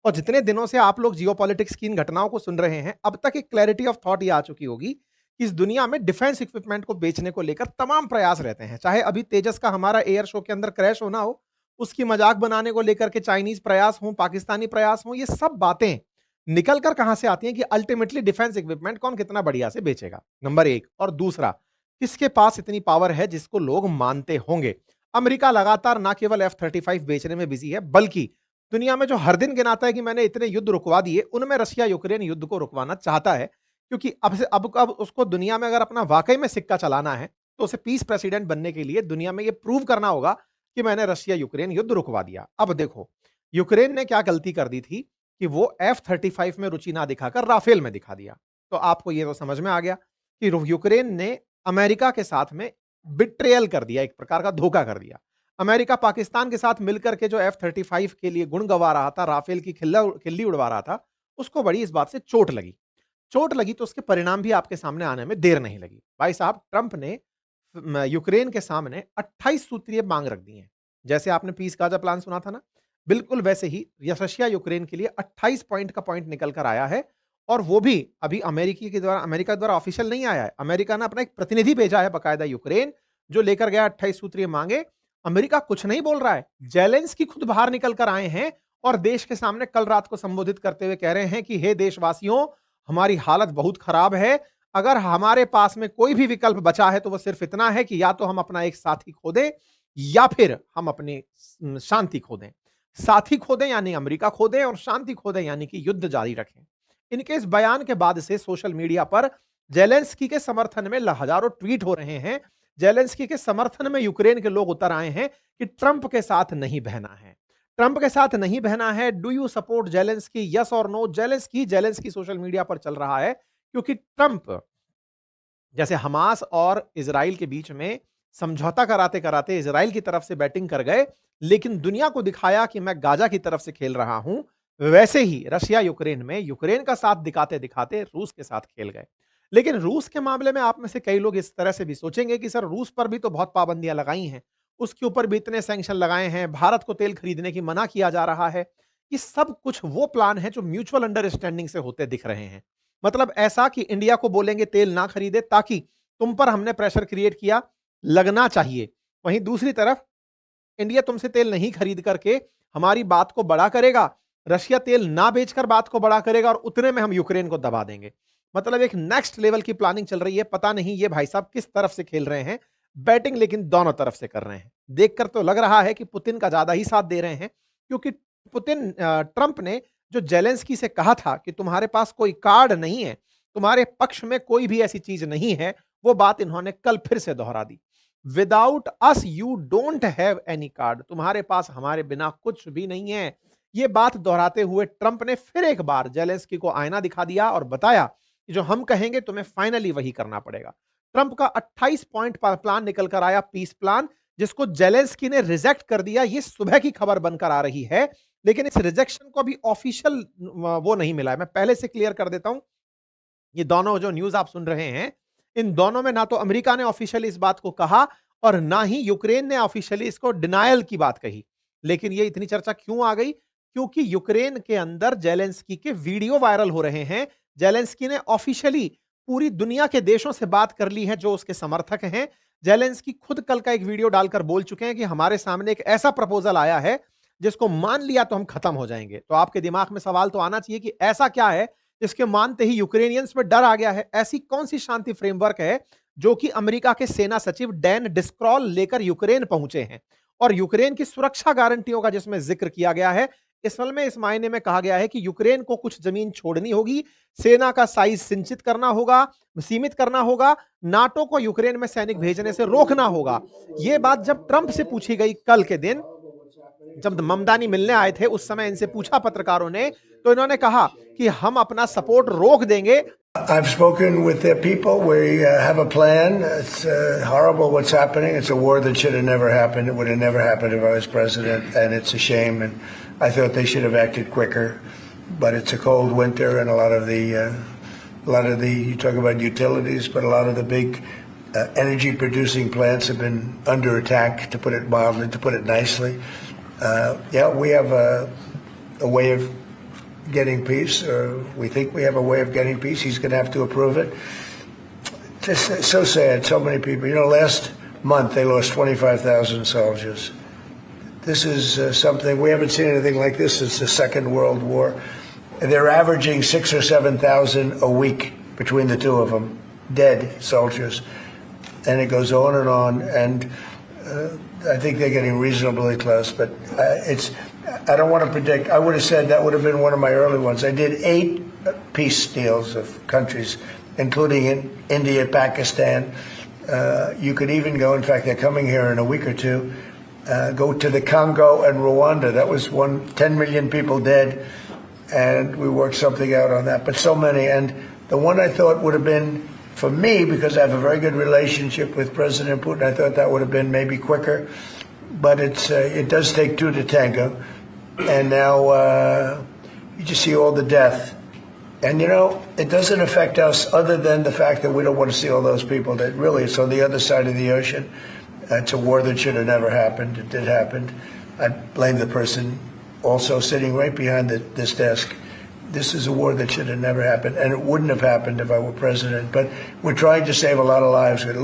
और जितने दिनों से आप लोग जियोपॉलिटिक्स की इन घटनाओं को सुन रहे हैं, अब तक एक क्लैरिटी ऑफ थॉट ये आ चुकी होगी कि इस दुनिया में डिफेंस इक्विपमेंट को बेचने को लेकर तमाम प्रयास रहते हैं। चाहे अभी तेजस का हमारा एयर शो के अंदर क्रैश होना हो, उसकी मजाक बनाने को लेकर के चाइनीज प्रयास हो, पाकिस्तानी प्रयास हो, ये सब बातें निकल कर कहां से आती हैं कि अल्टीमेटली डिफेंस इक्विपमेंट कौन कितना बढ़िया से बेचेगा, नंबर एक। और दूसरा, किसके पास इतनी पावर है जिसको लोग मानते होंगे। अमेरिका लगातार ना केवल F-35 बेचने में बिजी है, बल्कि दुनिया में जो हर दिन गिनाता है कि मैंने इतने युद्ध रुकवा दिए, उनमें रशिया यूक्रेन युद्ध को रुकवाना चाहता है। क्योंकि अब उसको दुनिया में अगर अपना वाकई में सिक्का चलाना है, तो उसे पीस प्रेसिडेंट बनने के लिए दुनिया में यह प्रूव करना होगा कि मैंने रशिया यूक्रेन युद्ध रुकवा दिया। अब देखो, यूक्रेन ने क्या गलती कर दी थी कि वो F-35 में रुचि ना दिखाकर राफेल में दिखा दिया। तो आपको ये तो समझ में आ गया कि यूक्रेन ने अमेरिका के साथ में बिट्रेयल कर दिया, एक प्रकार का धोखा कर दिया। अमेरिका पाकिस्तान के साथ मिलकर के जो F-35 के लिए गुण गवा रहा था, राफेल की खिल्ली उड़वा रहा था, उसको बड़ी इस बात से चोट लगी। चोट लगी तो उसके परिणाम भी आपके सामने आने में देर नहीं लगी। भाई साहब, ट्रंप ने यूक्रेन के सामने 28 सूत्रीय मांग रख दी है। जैसे आपने पीस गाजा प्लान सुना था ना, बिल्कुल वैसे ही रशिया यूक्रेन के लिए 28 पॉइंट का पॉइंट निकल कर आया है। और वो भी अभी अमेरिका द्वारा ऑफिशियल नहीं आया है। अमेरिका ने अपना एक प्रतिनिधि भेजा है बकायदा यूक्रेन, जो लेकर गया 28 सूत्रीय मांगे। अमेरिका कुछ नहीं बोल रहा है, जेलेंस्की खुद बाहर निकल कर आए हैं और देश के सामने कल रात को संबोधित करते हुए कह रहे हैं कि हे देशवासियों, हमारी हालत बहुत खराब है। अगर हमारे पास में कोई भी विकल्प बचा है तो वो सिर्फ इतना है कि या तो हम अपना एक साथी खो दें या फिर हम अपनी शांति खो दें। साथी खो दें यानी अमेरिका खो दें, और शांति खो दें यानी कि युद्ध जारी रखें। इनके इस बयान के बाद से सोशल मीडिया पर जेलेंस्की के समर्थन में हजारों ट्वीट हो रहे हैं। जेलेंस्की के समर्थन में यूक्रेन के लोग उतर आए हैं कि ट्रंप के साथ नहीं बहना है। ट्रंप के साथ नहीं बहना है। Do you support Zelensky, yes और नो? जेलेंस्की सोशल मीडिया पर चल रहा है क्योंकि ट्रंप जैसे हमास और इजराइल के बीच में समझौता कराते कराते इजराइल की तरफ से बैटिंग कर गए, लेकिन दुनिया को दिखाया कि मैं गाजा की तरफ से खेल रहा हूं, वैसे ही रशिया यूक्रेन में यूक्रेन का साथ दिखाते दिखाते रूस के साथ खेल गए। लेकिन रूस के मामले में आप में से कई लोग इस तरह से भी सोचेंगे कि सर, रूस पर भी तो बहुत पाबंदियां लगाई हैं, उसके ऊपर भी इतने सैंक्शन लगाए हैं, भारत को तेल खरीदने की मना किया जा रहा है। ये सब कुछ वो प्लान है जो म्यूचुअल अंडरस्टैंडिंग से होते दिख रहे हैं। मतलब ऐसा कि इंडिया को बोलेंगे तेल ना खरीदे ताकि तुम पर हमने प्रेशर क्रिएट किया, लगना चाहिए। वहीं दूसरी तरफ इंडिया तुमसे तेल नहीं खरीद करके हमारी बात को बड़ा करेगा, रशिया तेल ना बेचकर बात को बड़ा करेगा और उतने में हम यूक्रेन को दबा देंगे। मतलब एक नेक्स्ट लेवल की प्लानिंग चल रही है। पता नहीं ये भाई साहब किस तरफ से खेल रहे हैं बैटिंग, लेकिन दोनों तरफ से कर रहे हैं। देखकर तो लग रहा है कि पुतिन का ज्यादा ही साथ दे रहे हैं, क्योंकि ट्रंप ने जो जेलेंस्की से कहा था कि तुम्हारे पास कोई कार्ड नहीं है, तुम्हारे पक्ष में कोई भी ऐसी चीज नहीं है, वो बात इन्होंने कल फिर से दोहरा दी। Without us you don't have any card, तुम्हारे पास हमारे बिना कुछ भी नहीं है। ये बात दोहराते हुए ट्रंप ने फिर एक बार जेलेंस्की को आईना दिखा दिया और बताया कि जो हम कहेंगे तुम्हें फाइनली वही करना पड़ेगा। ट्रंप का 28 पॉइंट प्लान निकल कर आया, पीस प्लान, जिसको जेलेंस्की ने रिजेक्ट कर दिया। ये सुबह की खबर बनकर आ रही है, लेकिन इस रिजेक्शन को अभी ऑफिशियल वो नहीं मिला है। मैं पहले से क्लियर कर देता हूं, ये दोनों जो न्यूज आप सुन रहे हैं, इन दोनों में ना तो अमेरिका ने ऑफिशियली इस बात को कहा और ना ही यूक्रेन ने ऑफिशियली इसको डिनायल की बात कही। लेकिन ये इतनी चर्चा क्यों आ गई? क्योंकि यूक्रेन के अंदर जेलेंस्की के वीडियो वायरल हो रहे हैं। जेलेंस्की ने ऑफिशियली पूरी दुनिया के देशों से बात कर ली है जो उसके समर्थक हैं। जेलेंस्की खुद कल का एक वीडियो डालकर बोल चुके हैं कि हमारे सामने एक ऐसा प्रपोजल आया है जिसको मान लिया तो हम खत्म हो जाएंगे। तो आपके दिमाग में सवाल तो आना चाहिए कि ऐसा क्या है जिसके मानते ही यूक्रेनियंस में डर आ गया है? ऐसी कौन सी शांति फ्रेमवर्क है जो कि अमेरिका के सेना सचिव डैन डिस्क्रॉल लेकर यूक्रेन पहुंचे हैं, और यूक्रेन की सुरक्षा गारंटियों का जिसमें जिक्र किया गया है। असल में इस मायने में कहा गया है कि यूक्रेन को कुछ जमीन छोड़नी होगी, सेना का साइज सिंचित करना होगा, सीमित करना होगा, नाटो को यूक्रेन में सैनिक भेजने से रोकना होगा। यह बात जब ट्रंप से पूछी गई कल के दिन, जब ममदानी मिलने आए थे, उस समय इनसे पूछा पत्रकारों ने, तो इन्होंने कहा कि हम अपना सपोर्ट रोक देंगे। I've spoken with their people. We have a plan. It's horrible what's happening. It's a war that should have never happened. It would have never happened if I was president, and it's a shame. And I thought they should have acted quicker. But it's a cold winter, and a lot of the you talk about utilities, but a lot of the big energy producing plants have been under attack, to put it mildly, to put it nicely. Yeah, we have a way of getting peace, or we think we have a way of getting peace. He's going to have to approve it. Just so sad. So many people. You know, last month they lost 25,000 soldiers. This is something we haven't seen anything like this since the Second World War. They're averaging 6,000 or 7,000 a week between the two of them, dead soldiers, and it goes on and on. And I think they're getting reasonably close, but I don't want to predict. I would have said that would have been one of my early ones. I did 8 peace deals of countries, including in India, Pakistan. You could even go, in fact, they're coming here in a week or two, go to the Congo and Rwanda. That was 10 million people dead, and we worked something out on that. But so many, and the one I thought would have been, for me, because I have a very good relationship with President Putin, I thought that would have been maybe quicker. But it does take 2 to tango. And now you just see all the death. And, you know, it doesn't affect us other than the fact that we don't want to see all those people that really, it's on the other side of the ocean. It's a war that should have never happened. It did happen. I blame the person also sitting right behind this desk. This is a war that should have never happened, and it wouldn't have happened if I were president. But we're trying to save a lot of lives. They're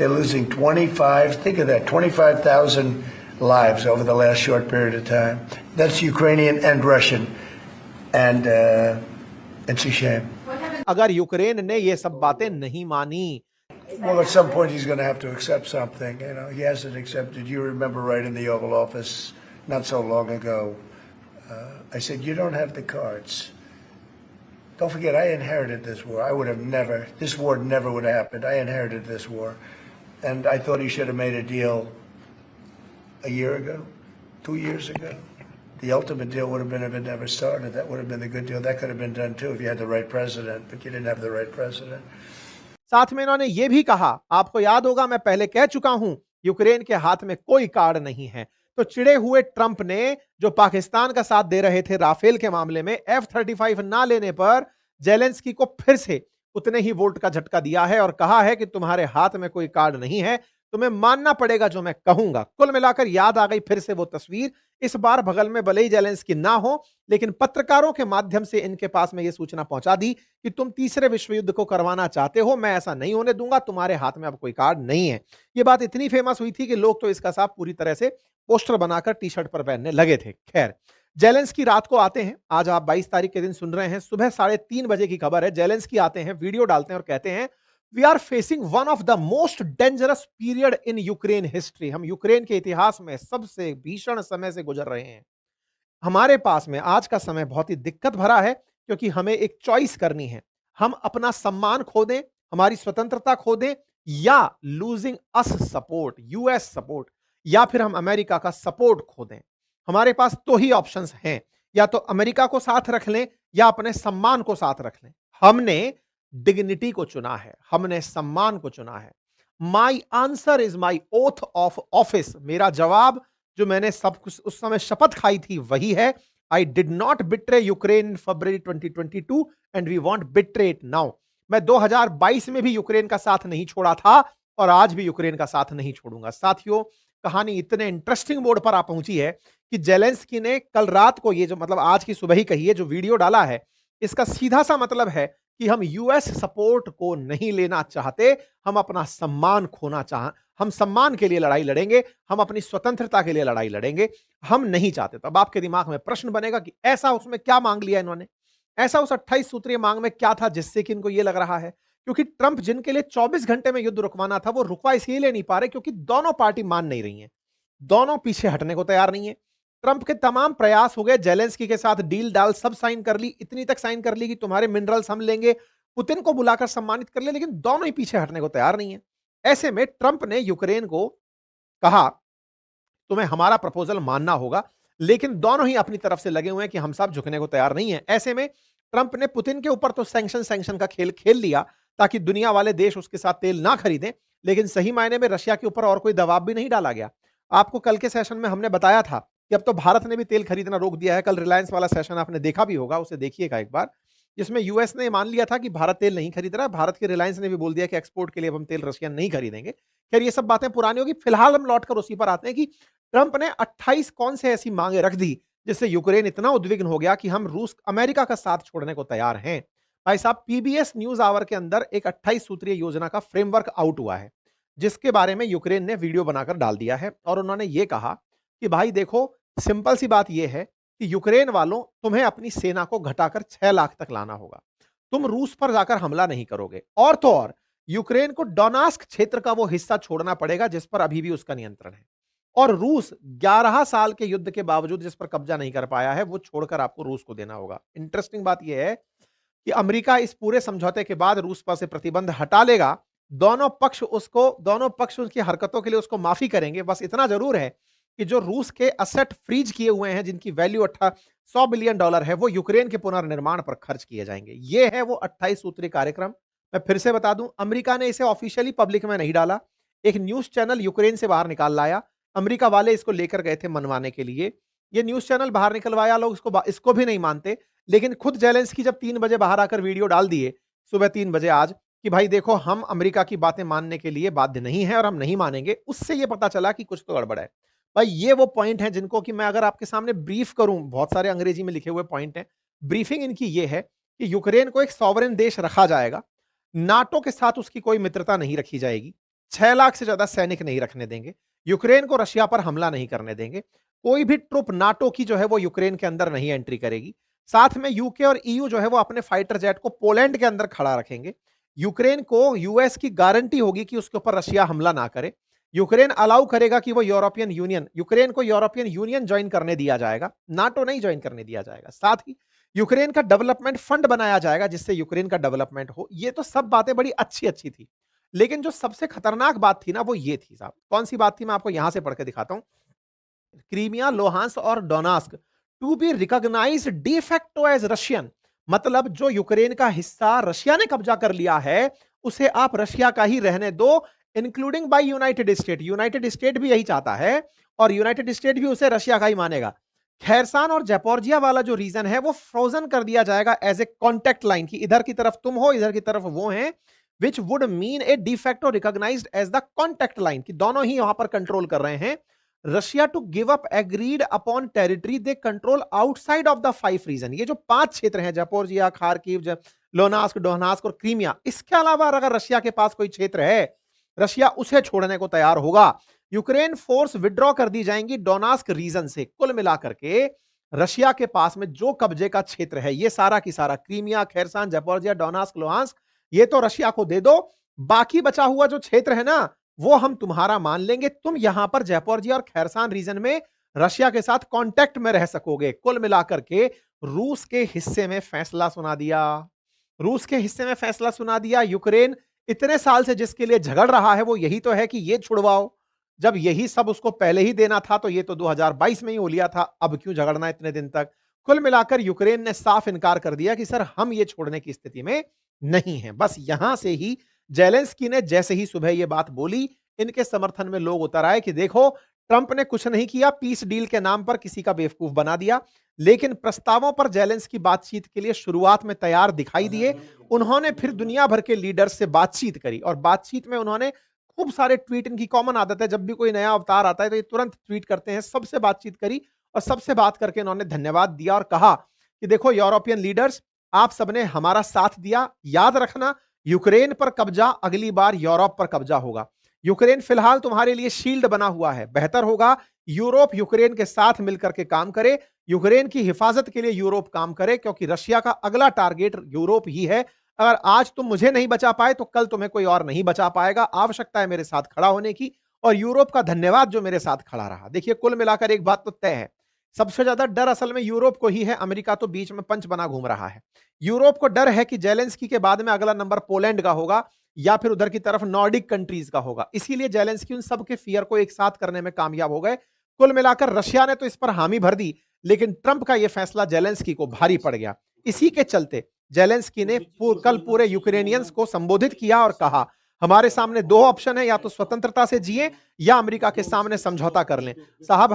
losing 25, think of that, 25,000 lives over the last short period of time. That's Ukrainian and Russian. And it's a shame. अगर Ukraine ने ये सब बातें नहीं मानी, Well, at some point he's going to have to accept something. You know, he hasn't accepted. You remember right in the Oval Office not so long ago, I said, you don't have the cards. Don't forget, I inherited this war. I would have never, this war never would have happened. I inherited this war. And I thought he should have made a deal a year ago, 2 years ago. The ultimate deal would have been if it never started. That would have been the good deal. That could have been done too if you had the right president, but you didn't have the right president. साथ में इन्होंने ये भी कहा, आपको याद होगा मैं पहले कह चुका हूं, यूक्रेन के हाथ में कोई कार्ड नहीं है। तो चिड़े हुए ट्रंप ने, जो पाकिस्तान का साथ दे रहे थे राफेल के मामले में, F-35 ना लेने पर जेलेंस्की को फिर से उतने ही वोल्ट का झटका दिया है और कहा है कि तुम्हारे हाथ में कोई कार्ड नहीं है, तुम्हें मानना पड़ेगा जो मैं कहूंगा। कुल मिलाकर याद आ गई फिर से वो तस्वीर। इस बार बगल में भले ही जेलेंस्की ना हो, लेकिन पत्रकारों के माध्यम से इनके पास में यह सूचना पहुंचा दी कि तुम तीसरे विश्व युद्ध को करवाना चाहते हो, मैं ऐसा नहीं होने दूंगा, तुम्हारे हाथ में अब कोई कार्ड नहीं है। यह बात इतनी फेमस हुई थी कि लोग तो इसका साफ पूरी तरह से पोस्टर बनाकर टी शर्ट पर पहनने लगे थे। खैर, जेलेंस्की रात को आते हैं, आज आप 22 तारीख के दिन सुन रहे हैं, सुबह 3:30 बजे की खबर है। जेलेंस्की आते हैं, वीडियो डालते हैं और कहते हैं, we are facing one of the most dangerous period in Ukraine history. हम यूक्रेन के इतिहास में सबसे भीषण समय से गुजर रहे हैं। हमारे पास में आज का समय बहुत ही दिक्कत भरा है, क्योंकि हमें एक चॉइस करनी है। हम अपना सम्मान खो दें, हमारी स्वतंत्रता खो दें, या लूजिंग अस सपोर्ट, यूएस सपोर्ट, या फिर हम अमेरिका का सपोर्ट खो दें। हमारे पास तो ही ऑप्शंस हैं, या तो अमेरिका को साथ रख लें या अपने सम्मान को साथ रख लें। हमने डिग्निटी को चुना है, हमने सम्मान को चुना है। My answer is my oath of office, मेरा जवाब जो मैंने सब कुछ उस समय शपथ खाई थी वही है। I did not betray Ukraine in February 2022 and we won't betray it now. मैं 2022 में भी यूक्रेन का साथ नहीं छोड़ा था और आज भी यूक्रेन का साथ नहीं छोड़ूंगा। साथियों, कहानी इतने इंटरेस्टिंग मोड पर आ पहुंची है कि जेलेंस्की ने कल रात को, ये जो मतलब आज की सुबह ही कही है, जो वीडियो डाला है, इसका सीधा सा मतलब है कि हम यूएस सपोर्ट को नहीं लेना चाहते, हम अपना सम्मान खोना हम सम्मान के लिए लड़ाई लड़ेंगे, हम अपनी स्वतंत्रता के लिए लड़ाई लड़ेंगे, हम नहीं चाहते। तो अब आपके दिमाग में प्रश्न बनेगा कि ऐसा उसमें क्या मांग लिया इन्होंने, ऐसा उस 28 सूत्रीय मांग में क्या था जिससे कि इनको यह लग रहा है। क्योंकि ट्रंप जिनके लिए 24 घंटे में युद्ध रुकवाना था, वो रुकवा इसलिए नहीं पा रहे क्योंकि दोनों पार्टी मान नहीं रही हैं, दोनों पीछे हटने को तैयार नहीं है। ट्रंप के तमाम प्रयास हो गए, जेलेंस्की के साथ डील डाल सब साइन कर ली, इतनी तक साइन कर ली कि तुम्हारे मिनरल्स हम लेंगे, पुतिन को बुलाकर सम्मानित कर ले, लेकिन दोनों ही पीछे हटने को तैयार नहीं है। ऐसे में ट्रंप ने यूक्रेन को कहा, तुम्हें हमारा प्रपोजल मानना होगा, लेकिन दोनों ही अपनी तरफ से लगे हुए हैं कि हम सब झुकने को तैयार नहीं है। ऐसे में ट्रंप ने पुतिन के ऊपर तो सैंक्शन का खेल खेल लिया ताकि दुनिया वाले देश उसके साथ तेल ना खरीदें, लेकिन सही मायने में रशिया के ऊपर और कोई दबाव भी नहीं डाला गया। आपको कल के सेशन में हमने बताया था कि अब तो भारत ने भी तेल खरीदना रोक दिया है। कल रिलायंस वाला सेशन आपने देखा भी होगा, उसे देखिएगा एक बार, जिसमें यूएस ने मान लिया था कि भारत तेल नहीं खरीद रहा है। भारत के रिलायंस ने भी बोल दिया कि एक्सपोर्ट के लिए अब हम तेल रशियन नहीं खरीदेंगे। खैर, ये सब बातें पुरानी होगी। फिलहाल हम लौटकर उसी पर आते हैं कि ट्रंप ने 28 कौन से ऐसी मांगे रख दी जिससे यूक्रेन इतना उद्विग्न हो गया कि हम रूस अमेरिका का साथ छोड़ने को तैयार हैं। भाई साहब, पीबीएस न्यूज़ आवर के अंदर एक 28 सूत्रीय योजना का फ्रेमवर्क आउट हुआ है, जिसके बारे में यूक्रेन ने वीडियो बनाकर डाल दिया है और उन्होंने ये कहा कि भाई देखो, सिंपल सी बात ये है कि यूक्रेन वालों, तुम्हें अपनी सेना को घटाकर 6 लाख तक लाना होगा। तुम रूस पर जाकर हमला नहीं करोगे, और तो और यूक्रेन को डोनास्क क्षेत्र का वो हिस्सा छोड़ना पड़ेगा जिस पर अभी भी उसका नियंत्रण है। और रूस 11 साल के युद्ध के बावजूद जिस पर कब्जा नहीं कर पाया है, वो छोड़कर आपको रूस को देना होगा। इंटरेस्टिंग बात यह है कि अमेरिका इस पूरे समझौते के बाद रूस पर से प्रतिबंध हटा लेगा। दोनों पक्ष उसकी हरकतों के लिए उसको माफी करेंगे। बस इतना जरूर है कि जो रूस के असेट फ्रीज किए हुए हैं, जिनकी वैल्यू $100 बिलियन है, वो यूक्रेन के पुनर्निर्माण पर खर्च किए जाएंगे। ये है वो 28 सूत्री कार्यक्रम। मैं फिर से बता दूं, अमेरिका ने इसे ऑफिशियली पब्लिक में नहीं डाला, एक न्यूज चैनल यूक्रेन से बाहर निकाल लाया। अमेरिका वाले इसको लेकर गए थे मनवाने के लिए। ये न्यूज चैनल बाहर निकलवाया, लोग इसको भी नहीं मानते। लेकिन खुद जेलेंस्की जब 3 बजे बाहर आकर वीडियो डाल दिए, सुबह 3 बजे आज, कि भाई देखो, हम अमेरिका की बातें मानने के लिए बाध्य नहीं है और हम नहीं मानेंगे, उससे ये पता चला कि कुछ तो गड़बड़ है। भाई ये वो पॉइंट है जिनको कि मैं अगर आपके सामने ब्रीफ करूं, बहुत सारे अंग्रेजी में लिखे हुए पॉइंट हैं। ब्रीफिंग इनकी ये है कि यूक्रेन को एक सॉवरेन देश रखा जाएगा, नाटो के साथ उसकी कोई मित्रता नहीं रखी जाएगी, 6 लाख से ज्यादा सैनिक नहीं रखने देंगे, यूक्रेन को रशिया पर हमला नहीं करने देंगे, कोई भी ट्रुप नाटो की जो है वो यूक्रेन के अंदर नहीं एंट्री करेगी। साथ में यूके और ईयू जो है वो अपने फाइटर जेट को पोलैंड के अंदर खड़ा रखेंगे। यूक्रेन को यूएस की गारंटी होगी कि उसके ऊपर रशिया हमला ना करे। यूक्रेन अलाउ करेगा कि वो यूक्रेन को यूरोपियन यूनियन ज्वाइन करने दिया जाएगा, नाटो नहीं ज्वाइन करने दिया जाएगा। साथ ही यूक्रेन का डेवलपमेंट फंड बनाया जाएगा जिससे यूक्रेन का डेवलपमेंट हो। ये तो सब बातें बड़ी अच्छी अच्छी थी, लेकिन जो सबसे खतरनाक बात थी ना, वो ये थी साहब। कौन सी बात थी, मैं आपको यहां से पढ़ के दिखाता हूं। क्रीमिया, लोहांस और Donetsk to be recognised de facto as Russian. मतलब जो यूक्रेन का हिस्सा रशिया ने कब्जा कर लिया है, उसे आप रशिया का ही रहने दो, including by United State. United State भी यही चाहता है और यूनाइटेड स्टेट भी उसे रशिया का ही मानेगा। खैरसान और जैपोर्जिया वाला जो रीजन है वो फ्रोजन कर दिया जाएगा एज ए कॉन्टेक्ट लाइन, की इधर की तरफ तुम हो, इधर की तरफ वो हैं, which would mean a de facto recognized as the contact line, कि दोनों ही यहां पर कंट्रोल कर रहे हैं। Russia to give up agreed upon territory they control outside of the 5 region. ये जो 5 क्षेत्र हैं, जैपोर्जिया, खार्किव, लोनास्क, डोनास्क और क्रीमिया, इसके अलावा अगर रशिया के पास कोई क्षेत्र है, रशिया उसे छोड़ने को तैयार होगा। यूक्रेन फोर्स विड्रॉ कर दी जाएंगी डोनास्क रीजन से। कुल मिलाकर के रशिया के पास में जो कब्जे का क्षेत्र है, ये सारा की सारा, क्रीमिया, खैरसान, जैपोर्जिया, डोनास्क, लुहांस्क, ये तो रशिया को दे दो। बाकी बचा हुआ जो क्षेत्र है ना, वो हम तुम्हारा मान लेंगे। तुम यहां पर जैपोर्जिया और खैरसान रीजन में रशिया के साथ कांटेक्ट में रह सकोगे। कुल मिलाकर के रूस के हिस्से में फैसला सुना दिया। रूस के हिस्से में फैसला सुना दिया। यूक्रेन इतने साल से जिसके लिए झगड़ रहा है वो यही तो है कि ये छुड़वाओ। जब यही सब उसको पहले ही देना था तो ये तो 2022 में ही हो लिया था, अब क्यों झगड़ना इतने दिन तक। कुल मिलाकर यूक्रेन ने साफ इनकार कर दिया कि सर हम ये छोड़ने की स्थिति में नहीं है। बस यहां से ही जेलेंस्की ने जैसे ही सुबह ये बात बोली, इनके समर्थन में लोग उतर आए कि देखो, ट्रंप ने कुछ नहीं किया, पीस डील के नाम पर किसी का बेवकूफ बना दिया। लेकिन प्रस्तावों पर जेलेंस्की बातचीत के लिए शुरुआत में तैयार दिखाई दिए। उन्होंने फिर दुनिया भर के लीडर्स से बातचीत करी और बातचीत में उन्होंने खूब सारे ट्वीट, इनकी कॉमन आदत है, जब भी कोई नया अवतार आता है तो ये तुरंत ट्वीट करते हैं। सबसे बातचीत करी और सबसे बात करके इन्होंने धन्यवाद दिया और कहा कि देखो यूरोपियन लीडर्स, आप सबने हमारा साथ दिया। याद रखना, यूक्रेन पर कब्जा अगली बार यूरोप पर कब्जा होगा। यूक्रेन फिलहाल तुम्हारे लिए शील्ड बना हुआ है। बेहतर होगा यूरोप यूक्रेन के साथ मिलकर के काम करे, यूक्रेन की हिफाजत के लिए यूरोप काम करे, क्योंकि रशिया का अगला टारगेट यूरोप ही है। अगर आज तुम मुझे नहीं बचा पाए तो कल तुम्हें कोई और नहीं बचा पाएगा। आवश्यकता है मेरे साथ खड़ा होने की, और यूरोप का धन्यवाद जो मेरे साथ खड़ा रहा। देखिए, कुल मिलाकर एक बात तो तय है, सबसे ज्यादा डर असल में यूरोप को ही है। अमेरिका तो बीच में पंच बना घूम रहा है। यूरोप को डर है कि जेलेंस्की के बाद में अगला नंबर पोलैंड का होगा या फिर उधर की तरफ नॉर्डिक कंट्रीज का होगा। इसीलिए जेलेंस्की उन सबके फियर को एक साथ करने में कामयाब हो गए। कुल मिलाकर रशिया ने तो इस पर हामी भर दी, लेकिन ट्रंप का यह फैसला जेलेंस्की को भारी पड़ गया। इसी के चलते जेलेंस्की ने कल पूरे यूक्रेनियंस को संबोधित किया और कहा, हमारे सामने 2 ऑप्शन है, या तो स्वतंत्रता से जिए या अमेरिका के सामने समझौता कर लें। साहब,